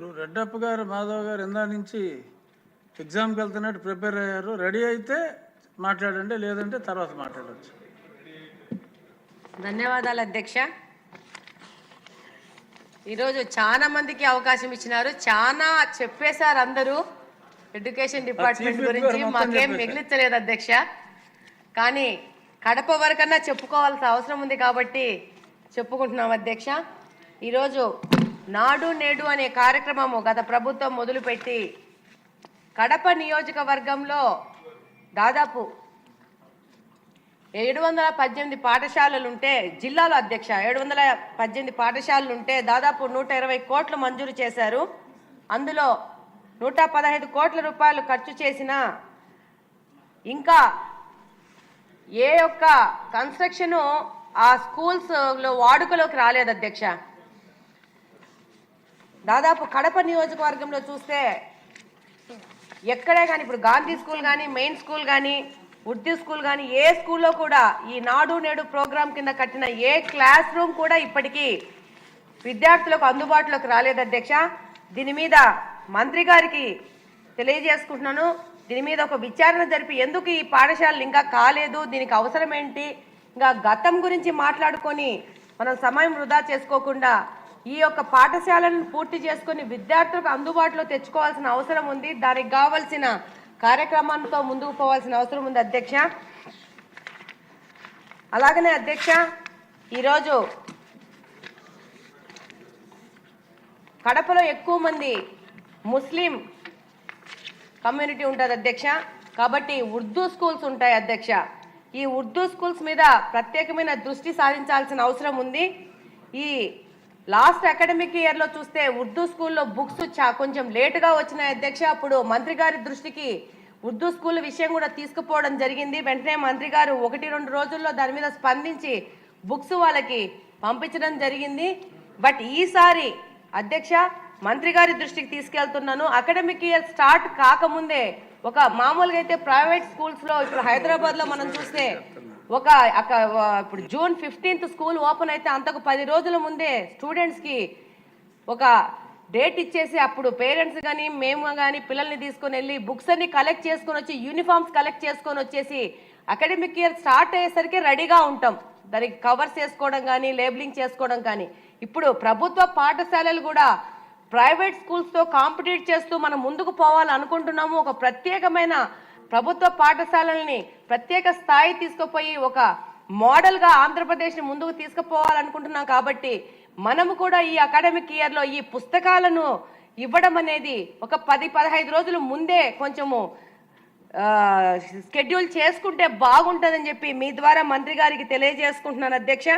ఇప్పుడు రెడ్డప్ప గారు మాధవ్ గారు ఇందా నుంచి ఎగ్జామ్కి వెళ్తున్నట్టు ప్రిపేర్ అయ్యారు. రెడీ అయితే మాట్లాడండి, లేదంటే తర్వాత మాట్లాడవచ్చు. ధన్యవాదాలు అధ్యక్ష. ఈరోజు చాలా మందికి అవకాశం ఇచ్చినారు, చాలా చెప్పేశారు అందరూ ఎడ్యుకేషన్ డిపార్ట్మెంట్ గురించి. మాకేం మిగిలించలేదు అధ్యక్ష, కానీ కడప వరకన్నా చెప్పుకోవాల్సిన అవసరం ఉంది కాబట్టి చెప్పుకుంటున్నాం అధ్యక్ష. ఈరోజు నాడు నేడు అనే కార్యక్రమము గత ప్రభుత్వం మొదలుపెట్టి కడప నియోజకవర్గంలో దాదాపు 718 పాఠశాలలుంటే, జిల్లాలో అధ్యక్ష 718 పాఠశాలలుంటే దాదాపు 120 కోట్లు మంజూరు చేశారు. అందులో 115 కోట్ల రూపాయలు ఖర్చు చేసిన ఇంకా ఏ ఒక్క కన్స్ట్రక్షను ఆ స్కూల్స్లో వాడుకలోకి రాలేదు అధ్యక్ష. దాదాపు కడప నియోజకవర్గంలో చూస్తే ఎక్కడే కానీ, ఇప్పుడు గాంధీ స్కూల్ కానీ, మెయిన్ స్కూల్ కానీ, ఉర్దూ స్కూల్ కానీ, ఏ స్కూల్లో కూడా ఈ నాడు నేడు ప్రోగ్రాం కింద కట్టిన ఏ క్లాస్ రూమ్ కూడా ఇప్పటికీ విద్యార్థులకు అందుబాటులోకి రాలేదు అధ్యక్ష. దీని మీద మంత్రి గారికి తెలియజేసుకుంటున్నాను. దీని మీద ఒక విచారణ జరిపి ఎందుకు ఈ పాఠశాలలు ఇంకా కాలేదు, దీనికి అవసరం ఏంటి, ఇంకా గతం గురించి మాట్లాడుకొని మనం సమయం వృధా చేసుకోకుండా ఈ యొక్క పాఠశాలను పూర్తి చేసుకొని విద్యార్థులకు అందుబాటులో తెచ్చుకోవాల్సిన అవసరం ఉంది. దానికి కావాల్సిన కార్యక్రమంతో ముందుకు పోవాల్సిన అవసరం ఉంది అధ్యక్ష. అలాగనే అధ్యక్ష, ఈరోజు కడపలో ఎక్కువ మంది ముస్లిం కమ్యూనిటీ ఉంటుంది అధ్యక్ష, కాబట్టి ఉర్దూ స్కూల్స్ ఉంటాయి అధ్యక్ష. ఈ ఉర్దూ స్కూల్స్ మీద ప్రత్యేకమైన దృష్టి సారించాల్సిన అవసరం ఉంది. ఈ లాస్ట్ అకాడమిక్ ఇయర్లో చూస్తే ఉర్దూ స్కూల్లో బుక్స్ కొంచెం లేటుగా వచ్చినాయి అధ్యక్ష. అప్పుడు మంత్రి గారి దృష్టికి ఉర్దూ స్కూల్ విషయం కూడా తీసుకుపోవడం జరిగింది. వెంటనే మంత్రి గారు 1-2 రోజుల్లో దాని మీద స్పందించి బుక్స్ వాళ్ళకి పంపించడం జరిగింది. బట్ ఈసారి అధ్యక్ష మంత్రి గారి దృష్టికి తీసుకెళ్తున్నాను. అకాడమిక్ ఇయర్ స్టార్ట్ కాకముందే ఒక మామూలుగా అయితే ప్రైవేట్ స్కూల్స్లో ఇప్పుడు హైదరాబాద్లో మనం చూస్తే ఇప్పుడు జూన్ 15th స్కూల్ ఓపెన్ అయితే అంతకు 10 రోజుల ముందే స్టూడెంట్స్కి ఒక డేట్ ఇచ్చేసి అప్పుడు పేరెంట్స్ కానీ మేము కానీ పిల్లల్ని తీసుకొని వెళ్ళి బుక్స్ అన్ని కలెక్ట్ చేసుకొని వచ్చి యూనిఫామ్స్ కలెక్ట్ చేసుకొని వచ్చేసి అకాడమిక్ ఇయర్ స్టార్ట్ అయ్యేసరికి రెడీగా ఉంటాం, దానికి కవర్స్ చేసుకోవడం కానీ లేబులింగ్ చేసుకోవడం కానీ. ఇప్పుడు ప్రభుత్వ పాఠశాలలు కూడా ప్రైవేట్ స్కూల్స్తో కాంపిటీట్ చేస్తూ మనం ముందుకు పోవాలనుకుంటున్నాము. ఒక ప్రత్యేకమైన ప్రభుత్వ పాఠశాలల్ని ప్రత్యేక స్థాయి తీసుకుపోయి ఒక మోడల్గా ఆంధ్రప్రదేశ్ని ముందుకు తీసుకుపోవాలనుకుంటున్నాం. కాబట్టి మనము కూడా ఈ అకాడమిక్ ఇయర్లో ఈ పుస్తకాలను ఇవ్వడం అనేది ఒక 10-15 రోజుల ముందే కొంచెము షెడ్యూల్ చేసుకుంటే బాగుంటుందని చెప్పి మీ ద్వారా మంత్రి గారికి తెలియజేసుకుంటున్నాను అధ్యక్ష.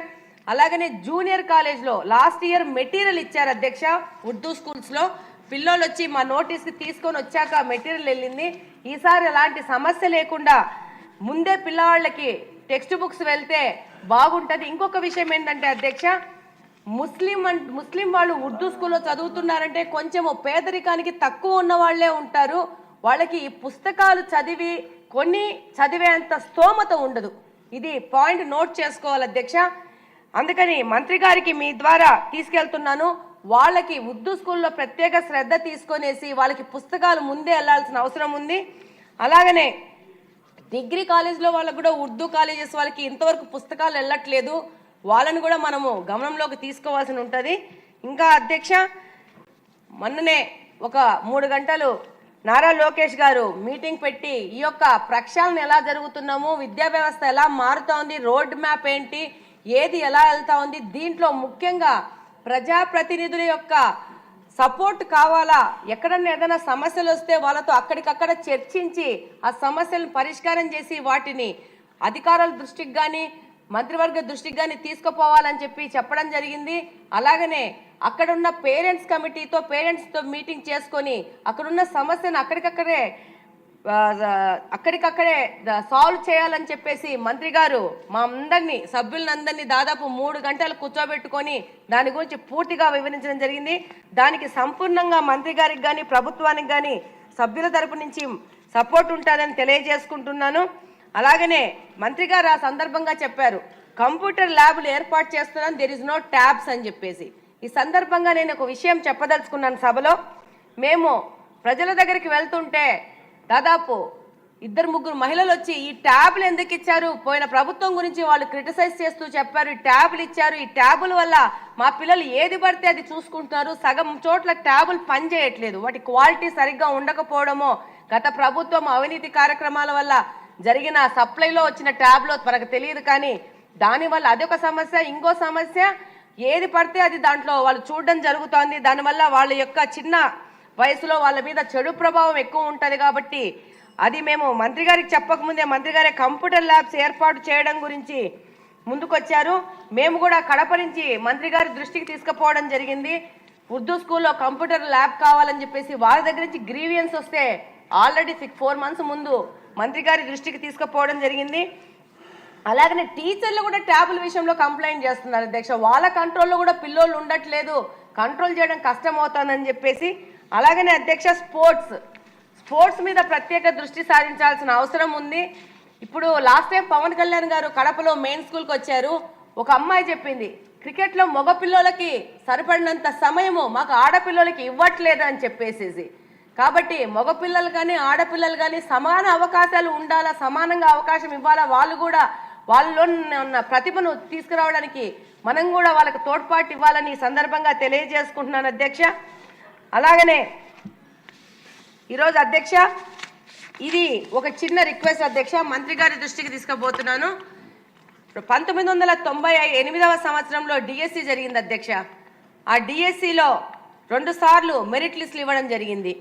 అలాగనే జూనియర్ కాలేజ్లో లాస్ట్ ఇయర్ మెటీరియల్ ఇచ్చారు అధ్యక్ష. ఉర్దూ స్కూల్స్లో పిల్లలు వచ్చి మా నోటీస్కి తీసుకొని వచ్చాక మెటీరియల్ వెళ్ళింది. ఈసారి అలాంటి సమస్య లేకుండా ముందే పిల్లవాళ్ళకి టెక్స్ట్ బుక్స్ వెళ్తే బాగుంటుంది. ఇంకొక విషయం ఏంటంటే అధ్యక్ష, ముస్లిం వాళ్ళు ఉర్దూ స్కూల్లో చదువుతున్నారంటే కొంచెం పేదరికానికి తక్కువ ఉన్న వాళ్ళే ఉంటారు. వాళ్ళకి ఈ పుస్తకాలు కొన్ని చదివేంత స్తోమత ఉండదు. ఇది పాయింట్ నోట్ చేసుకోవాలి అధ్యక్ష. అందుకని మంత్రి గారికి మీ ద్వారా తీసుకెళ్తున్నాను. వాళ్ళకి ఉర్దూ స్కూల్లో ప్రత్యేక శ్రద్ధ తీసుకొనేసి వాళ్ళకి పుస్తకాలు ముందే వెళ్ళాల్సిన అవసరం ఉంది. అలాగనే డిగ్రీ కాలేజ్లో వాళ్ళకు కూడా ఉర్దూ కాలేజెస్ వాళ్ళకి ఇంతవరకు పుస్తకాలు వెళ్ళట్లేదు, వాళ్ళని కూడా మనము గమనంలోకి తీసుకోవాల్సి ఉంటుంది. ఇంకా అధ్యక్ష, మొన్ననే ఒక 3 గంటలు నారా లోకేష్ గారు మీటింగ్ పెట్టి ఈ యొక్క ప్రక్షాళన ఎలా జరుగుతున్నాము, విద్యా వ్యవస్థ ఎలా మారుతా ఉంది, రోడ్ మ్యాప్ ఏంటి, ఏది ఎలా వెళ్తా ఉంది, దీంట్లో ముఖ్యంగా ప్రజాప్రతినిధుల యొక్క సపోర్ట్ కావాలా, ఎక్కడన్నా ఏదైనా సమస్యలు వస్తే వాళ్ళతో అక్కడికక్కడ చర్చించి ఆ సమస్యలను పరిష్కారం చేసి వాటిని అధికారుల దృష్టికి కానీ మంత్రివర్గ దృష్టికి కానీ తీసుకుపోవాలని చెప్పడం జరిగింది. అలాగనే అక్కడున్న పేరెంట్స్ కమిటీతో పేరెంట్స్తో మీటింగ్ చేసుకొని అక్కడున్న సమస్యను అక్కడికక్కడే సాల్వ్ చేయాలని చెప్పేసి మంత్రి గారు మా అందరినీ సభ్యులందరినీ దాదాపు 3 గంటలు కూర్చోబెట్టుకొని దాని గురించి పూర్తిగా వివరించడం జరిగింది. దానికి సంపూర్ణంగా మంత్రి గారికి కానీ ప్రభుత్వానికి కానీ సభ్యుల తరపు నుంచి సపోర్ట్ ఉంటుందని తెలియజేసుకుంటున్నాను. అలాగనే మంత్రి గారు ఆ సందర్భంగా చెప్పారు, కంప్యూటర్ ల్యాబ్లు ఏర్పాటు చేస్తున్నాం, దేర్ ఇస్ నో ట్యాబ్స్ అని చెప్పేసి. ఈ సందర్భంగా నేను ఒక విషయం చెప్పదలుచుకున్నాను సభలో. మేము ప్రజల దగ్గరికి వెళ్తుంటే దాదాపు 2-3 మహిళలు వచ్చి ఈ ట్యాబ్లు ఎందుకు ఇచ్చారు, పోయిన ప్రభుత్వం గురించి వాళ్ళు క్రిటిసైజ్ చేస్తూ చెప్పారు. ఈ ట్యాబ్లు ఇచ్చారు, ఈ ట్యాబుల వల్ల మా పిల్లలు ఏది పడితే అది చూసుకుంటున్నారు, సగం చోట్ల ట్యాబులు పనిచేయట్లేదు, వాటి క్వాలిటీ సరిగ్గా ఉండకపోవడమో, గత ప్రభుత్వం అవినీతి కార్యక్రమాల వల్ల జరిగిన సప్లైలో వచ్చిన ట్యాబ్లో మనకు తెలియదు. కానీ దానివల్ల అదొక సమస్య. ఇంకో సమస్య, ఏది పడితే అది దాంట్లో వాళ్ళు చూడడం జరుగుతోంది. దానివల్ల వాళ్ళ యొక్క చిన్న వయసులో వాళ్ళ మీద చెడు ప్రభావం ఎక్కువ ఉంటుంది. కాబట్టి అది మేము మంత్రి గారికి చెప్పకముందే మంత్రి గారే కంప్యూటర్ ల్యాబ్స్ ఏర్పాటు చేయడం గురించి ముందుకొచ్చారు. మేము కూడా కడప నుంచి మంత్రి గారి దృష్టికి తీసుకుపోవడం జరిగింది. ఉర్దూ స్కూల్లో కంప్యూటర్ ల్యాబ్ కావాలని చెప్పేసి వాళ్ళ దగ్గర నుంచి గ్రీవియన్స్ వస్తే ఆల్రెడీ 4 మంత్స్ ముందు మంత్రి గారి దృష్టికి తీసుకుపోవడం జరిగింది. అలాగనే టీచర్లు కూడా ట్యాబుల విషయంలో కంప్లైంట్ చేస్తున్నారు అధ్యక్ష. వాళ్ళ కంట్రోల్లో కూడా పిల్లోళ్ళు ఉండట్లేదు, కంట్రోల్ చేయడం కష్టం అవుతుందని చెప్పేసి. అలాగనే అధ్యక్ష, స్పోర్ట్స్ మీద ప్రత్యేక దృష్టి సారించాల్సిన అవసరం ఉంది. ఇప్పుడు లాస్ట్ టైం పవన్ కళ్యాణ్ గారు కడపలో మెయిన్ స్కూల్కి వచ్చారు. ఒక అమ్మాయి చెప్పింది, క్రికెట్లో మగ పిల్లలకి సరిపడినంత సమయము మాకు ఆడపిల్లలకి ఇవ్వట్లేదు అని చెప్పేసేసి. కాబట్టి మగపిల్లలు కానీ ఆడపిల్లలు కానీ సమాన అవకాశాలు ఉండాలా, సమానంగా అవకాశం ఇవ్వాలా. వాళ్ళు కూడా వాళ్ళలో ఉన్న ప్రతిభను తీసుకురావడానికి మనం కూడా వాళ్ళకి తోడ్పాటు ఇవ్వాలని ఈ సందర్భంగా తెలియజేసుకుంటున్నాను అధ్యక్ష. అలాగనే ఈరోజు అధ్యక్ష, ఇది ఒక చిన్న రిక్వెస్ట్ అధ్యక్ష, మంత్రి గారి దృష్టికి తీసుకుపోతున్నాను. 1998వ సంవత్సరంలో డిఎస్సి జరిగింది అధ్యక్ష. ఆ డిఎస్సిలో 2 సార్లు మెరిట్ లిస్టులు ఇవ్వడం జరిగింది.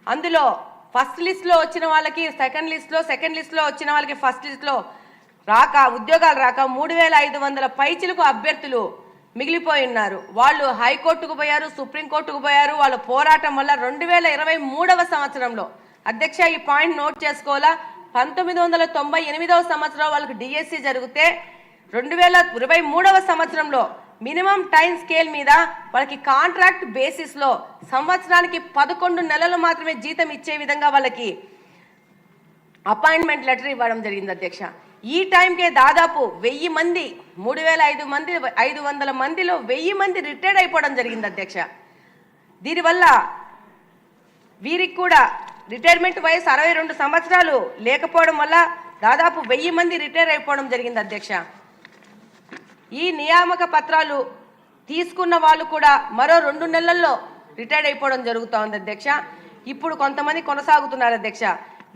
అందులో ఫస్ట్ లిస్ట్లో వచ్చిన వాళ్ళకి సెకండ్ లిస్ట్లో వచ్చిన వాళ్ళకి ఫస్ట్ లిస్ట్లో రాక, ఉద్యోగాలు రాక 3500 పైచిలకు అభ్యర్థులు మిగిలిపోయి ఉన్నారు. వాళ్ళు హైకోర్టుకు పోయారు, సుప్రీంకోర్టుకు పోయారు. వాళ్ళ పోరాటం వల్ల 2023వ సంవత్సరంలో అధ్యక్ష, ఈ పాయింట్ నోట్ చేసుకోవాలా, 1998వ సంవత్సరంలో వాళ్ళకి డిఎస్సి జరిగితే 2023వ సంవత్సరంలో మినిమం టైం స్కేల్ మీద వాళ్ళకి కాంట్రాక్ట్ బేసిస్లో సంవత్సరానికి 11 నెలలు మాత్రమే జీతం ఇచ్చే విధంగా వాళ్ళకి అపాయింట్మెంట్ లెటర్ ఇవ్వడం జరిగింది అధ్యక్ష. ఈ టైంకే దాదాపు 1000 మంది, 3500 మందిలో 1000 మంది రిటైర్డ్ అయిపోవడం జరిగింది అధ్యక్ష. దీనివల్ల వీరికి కూడా రిటైర్మెంట్ వయసు 62 సంవత్సరాలు లేకపోవడం వల్ల దాదాపు 1000 మంది రిటైర్ అయిపోవడం జరిగింది అధ్యక్ష. ఈ నియామక పత్రాలు తీసుకున్న వాళ్ళు కూడా మరో 2 నెలల్లో రిటైర్ అయిపోవడం జరుగుతూ ఉంది అధ్యక్ష. ఇప్పుడు కొంతమంది కొనసాగుతున్నారు అధ్యక్ష.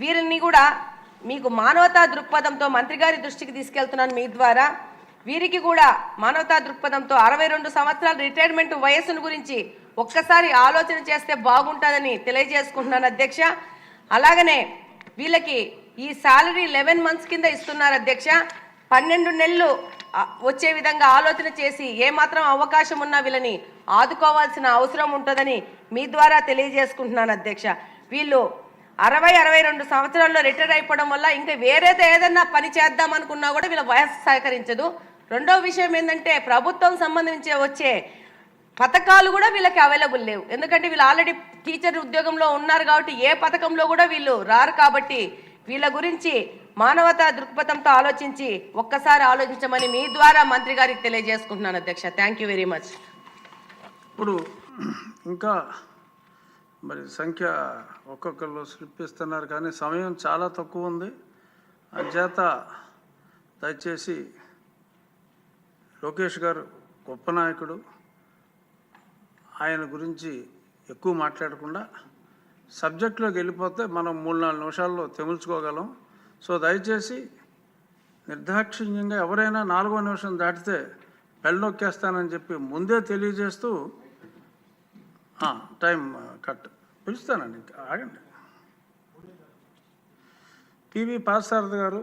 వీరిని కూడా మీకు మానవతా దృక్పథంతో మంత్రి గారి దృష్టికి తీసుకెళ్తున్నాను మీ ద్వారా. వీరికి కూడా మానవతా దృక్పథంతో 62 సంవత్సరాల రిటైర్మెంట్ వయస్సును గురించి ఒక్కసారి ఆలోచన చేస్తే బాగుంటుందని తెలియజేసుకుంటున్నాను అధ్యక్ష. అలాగనే వీళ్ళకి ఈ శాలరీ 11 మంత్స్ కింద ఇస్తున్నారు అధ్యక్ష. 12 నెలలు వచ్చే విధంగా ఆలోచన చేసి ఏమాత్రం అవకాశం ఉన్నా వీళ్ళని ఆదుకోవాల్సిన అవసరం ఉంటుందని మీ ద్వారా తెలియజేసుకుంటున్నాను అధ్యక్ష. వీళ్ళు 60-62 సంవత్సరాల్లో రిటైర్ అయిపోవడం వల్ల ఇంకా వేరేదో ఏదన్నా పని చేద్దాం అనుకున్నా కూడా వీళ్ళ వయసు సహకరించదు. రెండో విషయం ఏంటంటే ప్రభుత్వం సంబంధించి వచ్చే పథకాలు కూడా వీళ్ళకి అవైలబుల్ లేవు. ఎందుకంటే వీళ్ళు ఆల్రెడీ టీచర్ ఉద్యోగంలో ఉన్నారు కాబట్టి ఏ పథకంలో కూడా వీళ్ళు రారు. కాబట్టి వీళ్ళ గురించి మానవతా దృక్పథంతో ఆలోచించి ఒక్కసారి ఆలోచించమని మీ ద్వారా మంత్రి గారికి తెలియజేసుకుంటున్నాను అధ్యక్ష. Thank you very much. ఇప్పుడు ఇంకా మరి సంఖ్య ఒక్కొక్కరు స్లిప్ ఇస్తున్నారు కానీ సమయం చాలా తక్కువ ఉంది. అంచేత దయచేసి లోకేష్ గారు గొప్ప నాయకుడు, ఆయన గురించి ఎక్కువ మాట్లాడకుండా సబ్జెక్టులోకి వెళ్ళిపోతే మనం 3-4 నిమిషాల్లో తెముల్చుకోగలం. సో దయచేసి నిర్దాక్షిణ్యంగా ఎవరైనా 4వ నిమిషం దాటితే పెళ్ళొక్కేస్తానని చెప్పి ముందే తెలియజేస్తూ టైం కట్ పిలుస్తానండి, ఇంకా ఆగండి. పివి పార్థసారథి గారు.